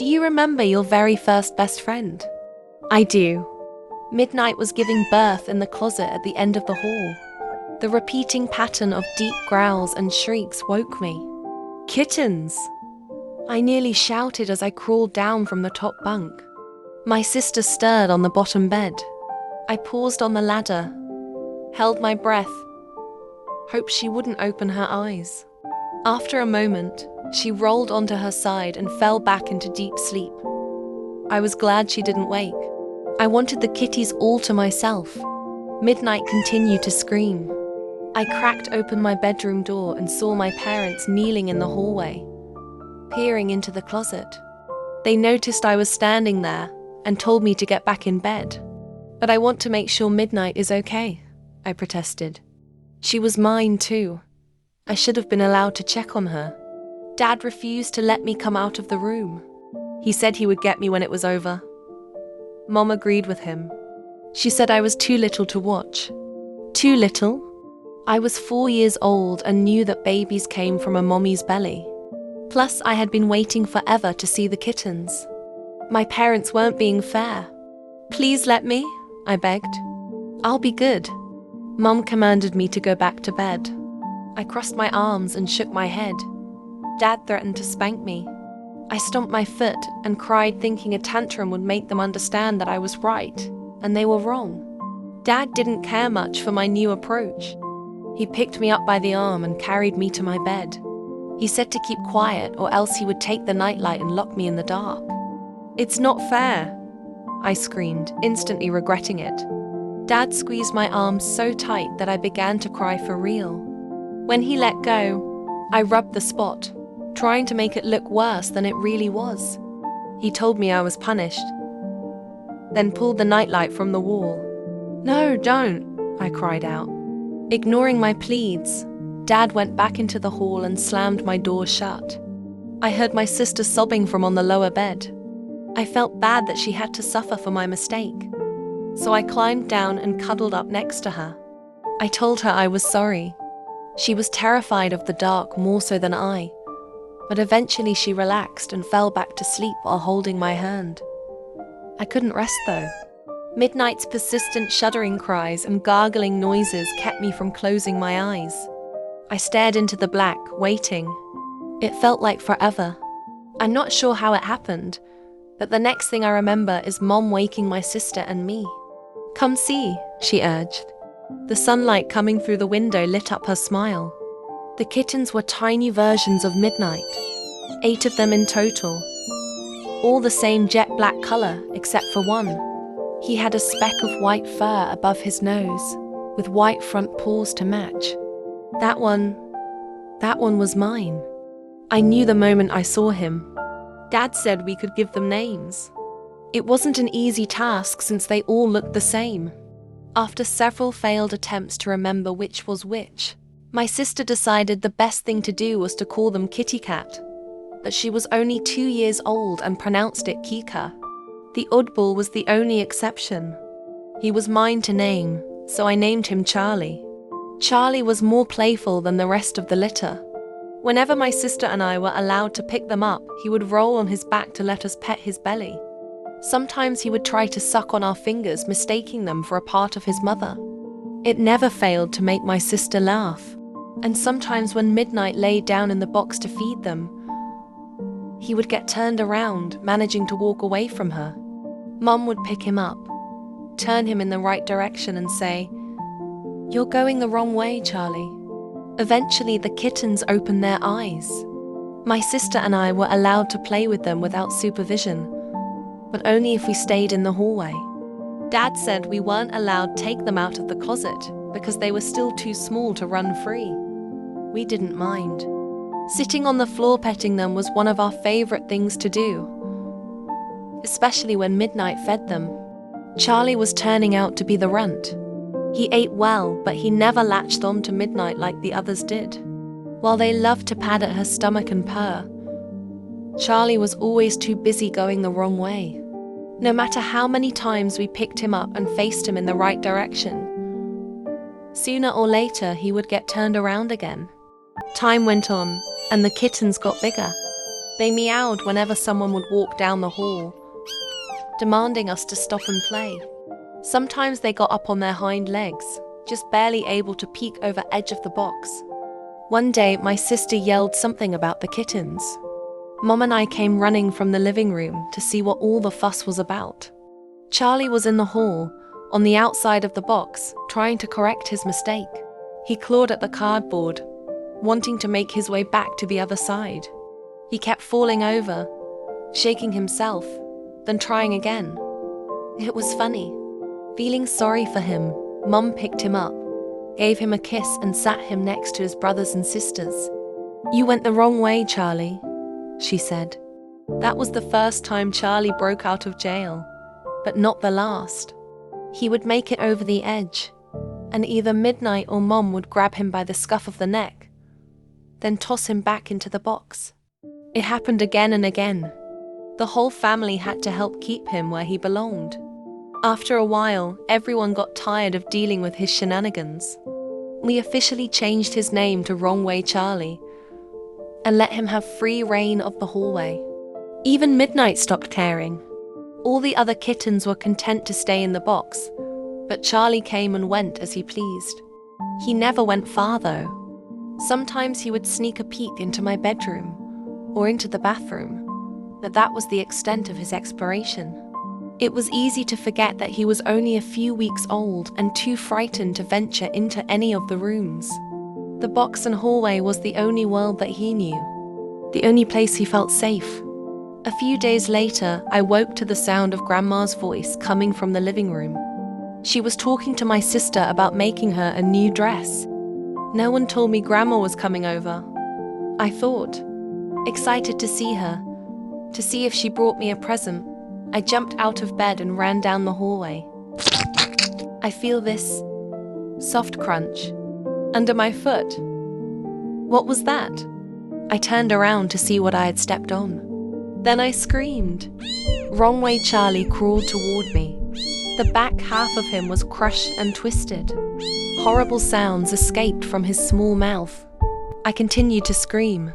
Do you remember your very first best friend? I do. Midnight was giving birth in the closet at the end of the hall. The repeating pattern of deep growls and shrieks woke me. Kittens! I nearly shouted as I crawled down from the top bunk. My sister stirred on the bottom bed. I paused on the ladder, held my breath, hoped she wouldn't open her eyes. After a moment, she rolled onto her side and fell back into deep sleep. I was glad she didn't wake. I wanted the kitties all to myself. Midnight continued to scream. I cracked open my bedroom door and saw my parents kneeling in the hallway, peering into the closet. They noticed I was standing there and told me to get back in bed. But I want to make sure Midnight is okay, I protested. She was mine too. I should have been allowed to check on her. Dad refused to let me come out of the room. He said he would get me when it was over. Mom agreed with him. She said I was too little to watch. Too little? I was 4 years old and knew that babies came from a mommy's belly. Plus, I had been waiting forever to see the kittens. My parents weren't being fair. Please let me, I begged. I'll be good. Mom commanded me to go back to bed. I crossed my arms and shook my head. Dad threatened to spank me. I stomped my foot and cried, thinking a tantrum would make them understand that I was right, and they were wrong. Dad didn't care much for my new approach. He picked me up by the arm and carried me to my bed. He said to keep quiet or else he would take the nightlight and lock me in the dark. It's not fair, I screamed, instantly regretting it. Dad squeezed my arms so tight that I began to cry for real. When he let go, I rubbed the spot, trying to make it look worse than it really was. He told me I was punished, then pulled the nightlight from the wall. No, don't, I cried out. Ignoring my pleads, Dad went back into the hall and slammed my door shut. I heard my sister sobbing from on the lower bed. I felt bad that she had to suffer for my mistake, so I climbed down and cuddled up next to her. I told her I was sorry. She was terrified of the dark more so than I, but eventually she relaxed and fell back to sleep while holding my hand. I couldn't rest though. Midnight's persistent shuddering cries and gargling noises kept me from closing my eyes. I stared into the black, waiting. It felt like forever. I'm not sure how it happened, but the next thing I remember is Mom waking my sister and me. Come see, she urged. The sunlight coming through the window lit up her smile. The kittens were tiny versions of Midnight, 8 of them in total. All the same jet black color except for one. He had a speck of white fur above his nose, with white front paws to match. That one was mine. I knew the moment I saw him. Dad said we could give them names. It wasn't an easy task since they all looked the same. After several failed attempts to remember which was which, my sister decided the best thing to do was to call them Kitty Cat. But she was only 2 years old and pronounced it Kika. The oddball was the only exception. He was mine to name, so I named him Charlie. Charlie was more playful than the rest of the litter. Whenever my sister and I were allowed to pick them up, he would roll on his back to let us pet his belly. Sometimes he would try to suck on our fingers, mistaking them for a part of his mother. It never failed to make my sister laugh. And sometimes when Midnight laid down in the box to feed them, he would get turned around, managing to walk away from her. Mum would pick him up, turn him in the right direction and say, "You're going the wrong way, Charlie." Eventually, the kittens opened their eyes. My sister and I were allowed to play with them without supervision, but only if we stayed in the hallway. Dad said we weren't allowed to take them out of the closet because they were still too small to run free. We didn't mind. Sitting on the floor petting them was one of our favorite things to do, especially when Midnight fed them. Charlie was turning out to be the runt. He ate well, but he never latched on to Midnight like the others did. While they loved to pad at her stomach and purr, Charlie was always too busy going the wrong way. No matter how many times we picked him up and faced him in the right direction, sooner or later he would get turned around again. Time went on, and the kittens got bigger. They meowed whenever someone would walk down the hall, demanding us to stop and play. Sometimes they got up on their hind legs, just barely able to peek over edge of the box. One day, my sister yelled something about the kittens. Mom and I came running from the living room to see what all the fuss was about. Charlie was in the hall, on the outside of the box, trying to correct his mistake. He clawed at the cardboard, wanting to make his way back to the other side. He kept falling over, shaking himself, then trying again. It was funny. Feeling sorry for him, Mum picked him up, gave him a kiss and sat him next to his brothers and sisters. "You went the wrong way, Charlie," she said. That was the first time Charlie broke out of jail, but not the last. He would make it over the edge, and either Midnight or Mom would grab him by the scruff of the neck, then toss him back into the box. It happened again and again. The whole family had to help keep him where he belonged. After a while, everyone got tired of dealing with his shenanigans. We officially changed his name to Wrong Way Charlie and let him have free reign of the hallway. Even Midnight stopped caring. All the other kittens were content to stay in the box, but Charlie came and went as he pleased. He never went far though. Sometimes he would sneak a peek into my bedroom or into the bathroom, but that was the extent of his exploration. It was easy to forget that he was only a few weeks old and too frightened to venture into any of the rooms. The box and hallway was the only world that he knew, the only place he felt safe. A few days later, I woke to the sound of Grandma's voice coming from the living room. She was talking to my sister about making her a new dress. No one told me Grandma was coming over, I thought. Excited to see her, to see if she brought me a present, I jumped out of bed and ran down the hallway. I feel this soft crunch under my foot. What was that? I turned around to see what I had stepped on. Then I screamed. Wrong Way Charlie crawled toward me. The back half of him was crushed and twisted. Horrible sounds escaped from his small mouth. I continued to scream.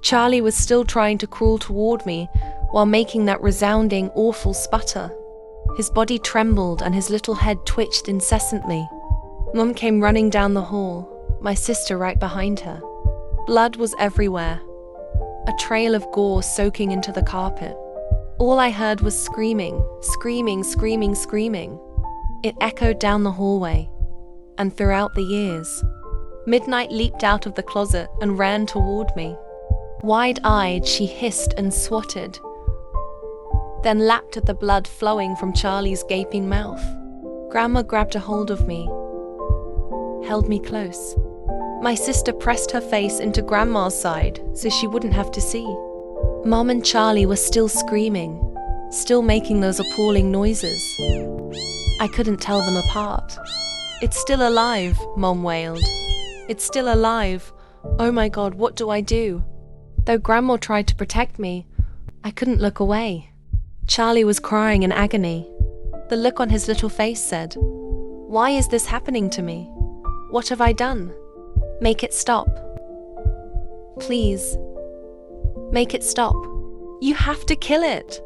Charlie was still trying to crawl toward me while making that resounding, awful sputter. His body trembled and his little head twitched incessantly. Mum came running down the hall, my sister right behind her. Blood was everywhere, a trail of gore soaking into the carpet. All I heard was screaming, screaming, screaming, screaming. It echoed down the hallway, and throughout the years. Midnight leaped out of the closet and ran toward me. Wide-eyed, she hissed and swatted, then lapped at the blood flowing from Charlie's gaping mouth. Grandma grabbed a hold of me, held me close. My sister pressed her face into Grandma's side so she wouldn't have to see. Mom and Charlie were still screaming, still making those appalling noises. I couldn't tell them apart. "It's still alive," Mom wailed. "It's still alive. Oh my God, what do I do?" Though Grandma tried to protect me, I couldn't look away. Charlie was crying in agony. The look on his little face said, "Why is this happening to me? What have I done? Make it stop. Please. Make it stop. You have to kill it,"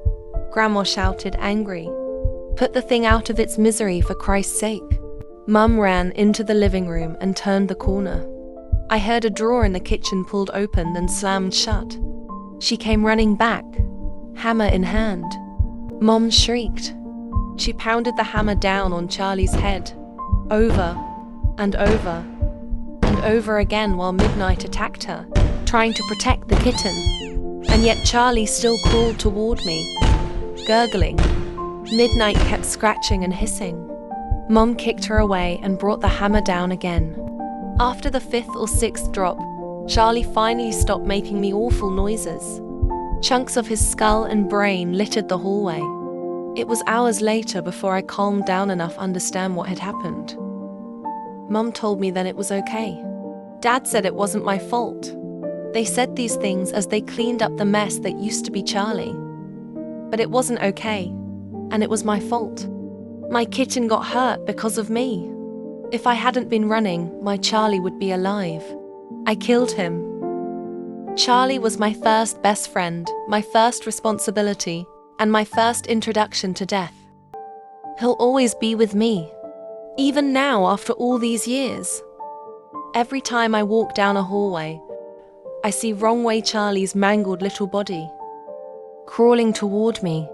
Grandma shouted, angry. "Put the thing out of its misery for Christ's sake." Mum ran into the living room and turned the corner. I heard a drawer in the kitchen pulled open and slammed shut. She came running back, hammer in hand. Mom shrieked. She pounded the hammer down on Charlie's head, over and over and over again while Midnight attacked her, trying to protect the kitten. And yet Charlie still crawled toward me, gurgling. Midnight kept scratching and hissing. Mom kicked her away and brought the hammer down again. After the 5th or 6th drop, Charlie finally stopped making the awful noises. Chunks of his skull and brain littered the hallway. It was hours later before I calmed down enough to understand what had happened. Mum told me that it was okay. Dad said it wasn't my fault. They said these things as they cleaned up the mess that used to be Charlie. But it wasn't okay, and it was my fault. My kitten got hurt because of me. If I hadn't been running, my Charlie would be alive. I killed him. Charlie was my first best friend, my first responsibility, and my first introduction to death. He'll always be with me, even now after all these years. Every time I walk down a hallway, I see Wrong Way Charlie's mangled little body, crawling toward me,